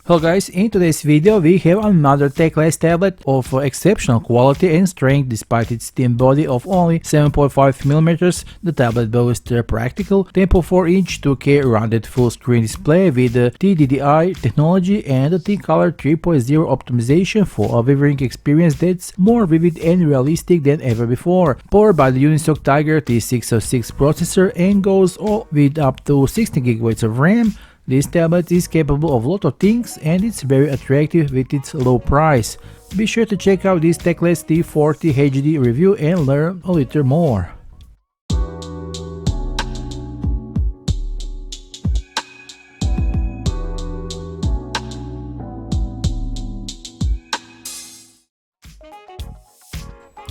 Hello guys, in today's video we have another Teclast tablet of exceptional quality and strength despite its thin body of only 7.5mm. The tablet boasts a practical 10.4-inch 2K rounded full screen display with the TDDI technology and the T-Color 3.0 optimization for a viewing experience that's more vivid and realistic than ever before. Powered by the UNISOC Tiger T606 processor and goes all with up to 16GB of RAM. This tablet is capable of a lot of things and it's very attractive with its low price. Be sure to check out this Teclast T40HD review and learn a little more.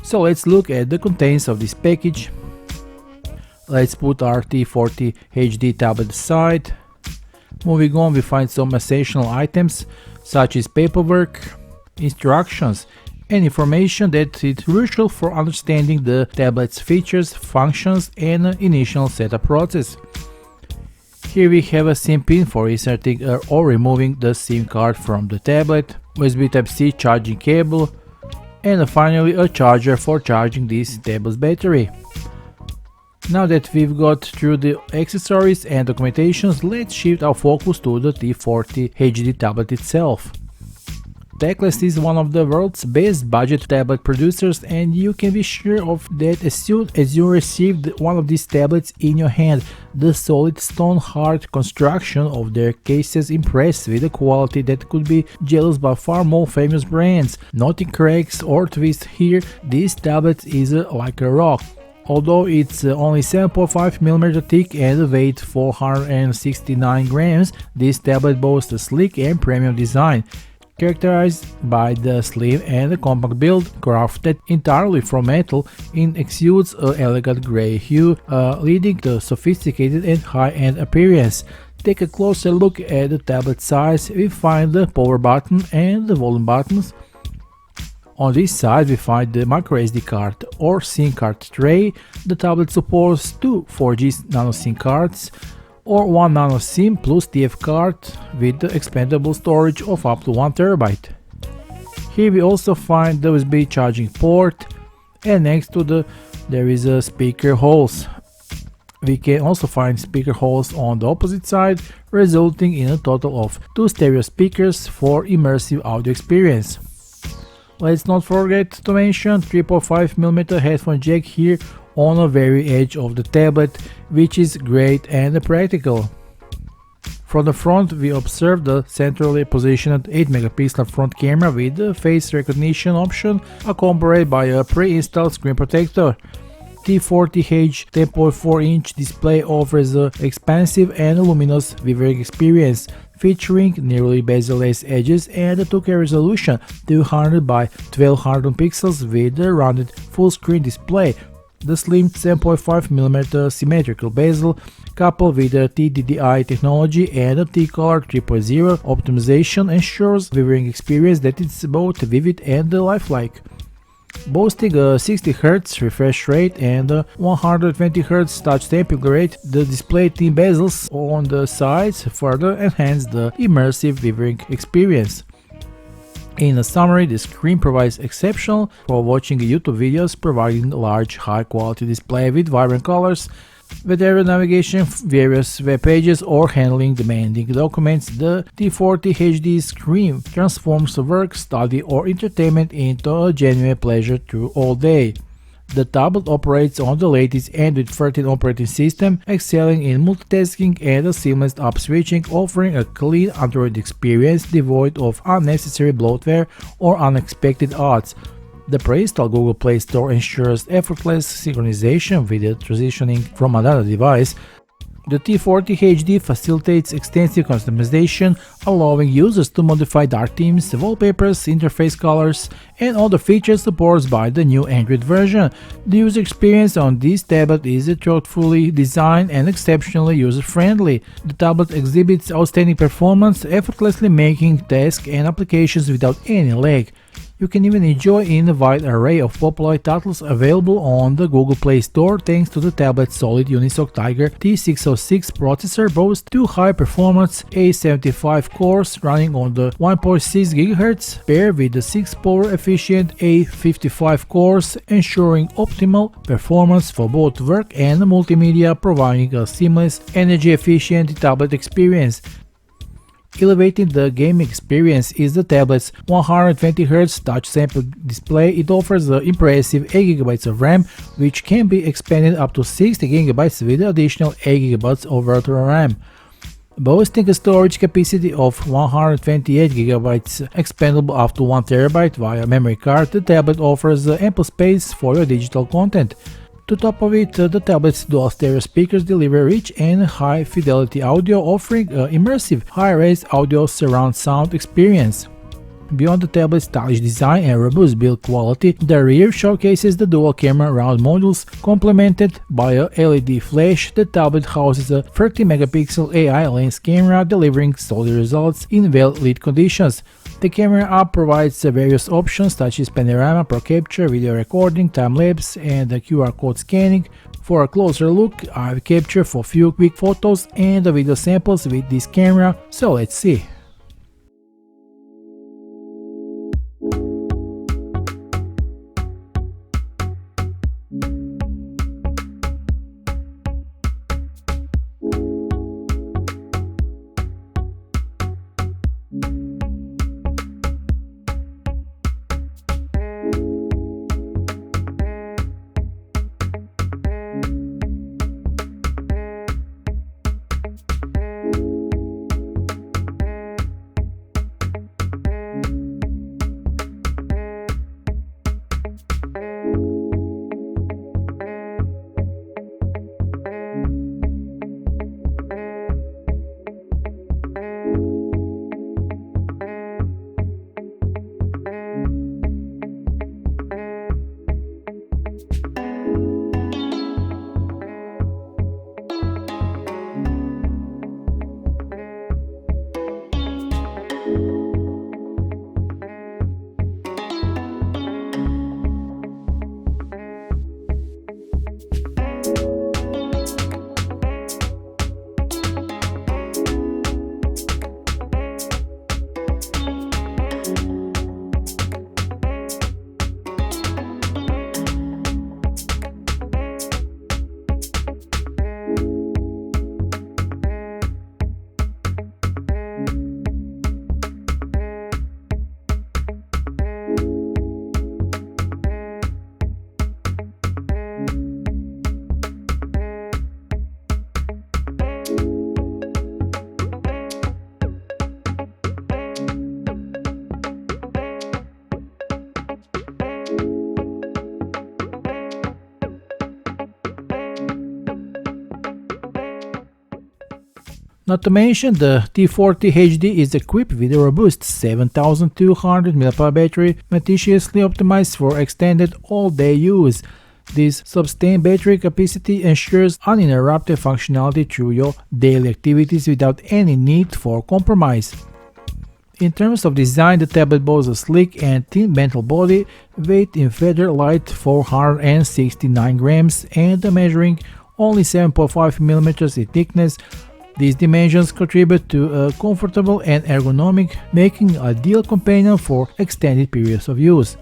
So let's look at the contents of this package. Let's put our T40HD tablet aside. Moving on, we find some essential items such as paperwork, instructions, and information that is crucial for understanding the tablet's features, functions, and initial setup process. Here we have a SIM pin for inserting or removing the SIM card from the tablet, USB Type-C charging cable, and finally a charger for charging this tablet's battery. Now that we've got through the accessories and documentations, let's shift our focus to the T40HD tablet itself. Teclast is one of the world's best budget tablet producers, and you can be sure of that as soon as you receive one of these tablets in your hand. The solid stone hard construction of their cases impressed with a quality that could be jealous by far more famous brands. Nothing cracks or twists here. This tablet is like a rock. Although it's only 7.5mm thick and weighs 469 grams, this tablet boasts a sleek and premium design, characterized by the slim and compact build, crafted entirely from metal. It exudes an elegant grey hue, leading to sophisticated and high-end appearance. Take a closer look at the tablet size. We find the power button and the volume buttons. On this side we find the microSD card or SIM card tray. The tablet supports two 4G nano SIM cards or one nano SIM plus TF card with the expandable storage of up to 1 terabyte. Here we also find the USB charging port, and next to there is a speaker holes. We can also find speaker holes on the opposite side, resulting in a total of 2 stereo speakers for immersive audio experience. Let's not forget to mention 3.5mm headphone jack here on the very edge of the tablet, which is great and practical. From the front we observe the centrally positioned 8MP front camera with the face recognition option, accompanied by a pre-installed screen protector. T40H 10.4-inch display offers an expansive and luminous viewing experience, featuring nearly bezel-less edges and a 2K resolution, 200 by 1200 pixels with a rounded full-screen display. The slim 7.5mm symmetrical bezel, coupled with the TDDI technology and a T-Color 3.0 optimization, ensures viewing experience that is both vivid and lifelike. Boasting a 60Hz refresh rate and a 120Hz touch sampling rate, the display thin bezels on the sides further enhance the immersive viewing experience. In a summary, the screen provides exceptional for watching YouTube videos, providing a large, high-quality display with vibrant colors. Whether navigation, various web pages, or handling demanding documents, the T40HD screen transforms work, study, or entertainment into a genuine pleasure through all day. The tablet operates on the latest Android 13 operating system, excelling in multitasking and seamless app switching, offering a clean Android experience devoid of unnecessary bloatware or unexpected odds. The pre-installed Google Play Store ensures effortless synchronization with the transitioning from another device. The T40HD facilitates extensive customization, allowing users to modify dark themes, wallpapers, interface colors, and other features supported by the new Android version. The user experience on this tablet is thoughtfully designed and exceptionally user-friendly. The tablet exhibits outstanding performance, effortlessly making tasks and applications without any lag. You can even enjoy in a wide array of popular titles available on the Google Play Store thanks to the tablet's solid UNISOC Tiger T606 processor, boasts 2 high-performance A75 cores running on the 1.6 GHz, paired with the 6 power-efficient A55 cores, ensuring optimal performance for both work and multimedia, providing a seamless, energy-efficient tablet experience. Elevating the gaming experience is the tablet's 120Hz touch sample display. It offers the impressive 8GB of RAM, which can be expanded up to 60GB with additional 8GB of virtual RAM. Boasting a storage capacity of 128GB, expandable up to 1TB via memory card, the tablet offers ample space for your digital content. To top of it, the tablet's dual stereo speakers deliver rich and high-fidelity audio, offering an immersive, high-res audio surround sound experience. Beyond the tablet's stylish design and robust build quality, the rear showcases the dual camera round modules, complemented by a LED flash. The tablet houses a 30-megapixel AI lens camera, delivering solid results in well-lit conditions. The camera app provides various options such as panorama, pro capture, video recording, time-lapse, and QR code scanning. For a closer look, I've captured for few quick photos and video samples with this camera, so let's see. Not to mention, the T40HD is equipped with a robust 7200 mAh battery, meticulously optimized for extended all-day use. This sustained battery capacity ensures uninterrupted functionality through your daily activities without any need for compromise. In terms of design, the tablet boasts a sleek and thin metal body, weight in feather light 469 grams, and measuring only 7.5 mm in thickness. These dimensions contribute to a comfortable and ergonomic, making an ideal companion for extended periods of use.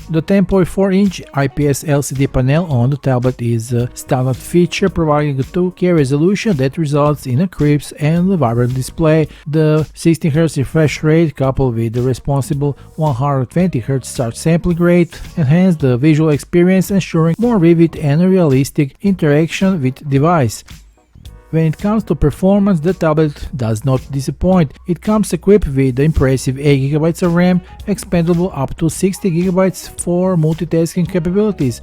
The 10.4-inch IPS LCD panel on the tablet is a standard feature, providing a 2K resolution that results in a crisp and vibrant display. The 16Hz refresh rate, coupled with the responsible 120Hz touch sampling rate, enhance the visual experience, ensuring more vivid and realistic interaction with the device. When it comes to performance, the tablet does not disappoint. It comes equipped with the impressive 8GB of RAM, expandable up to 60GB for multitasking capabilities.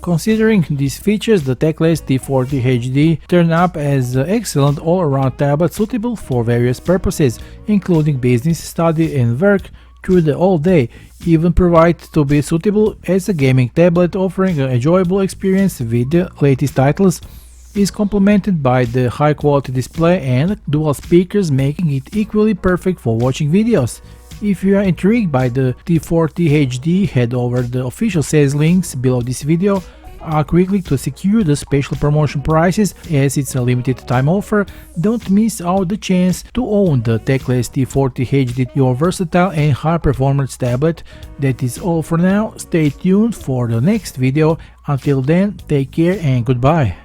Considering these features, the Teclast T40HD turns up as an excellent all-around tablet suitable for various purposes, including business, study and work through the all day. Even provided to be suitable as a gaming tablet, offering an enjoyable experience with the latest titles. Is complemented by the high-quality display and dual speakers, making it equally perfect for watching videos. If you are intrigued by the T40HD, head over the official sales links below this video quickly to secure the special promotion prices, as it's a limited time offer. Don't miss out the chance to own the Teclast T40HD, your versatile and high performance tablet. That is all for now. Stay tuned for the next video. Until then, take care and goodbye.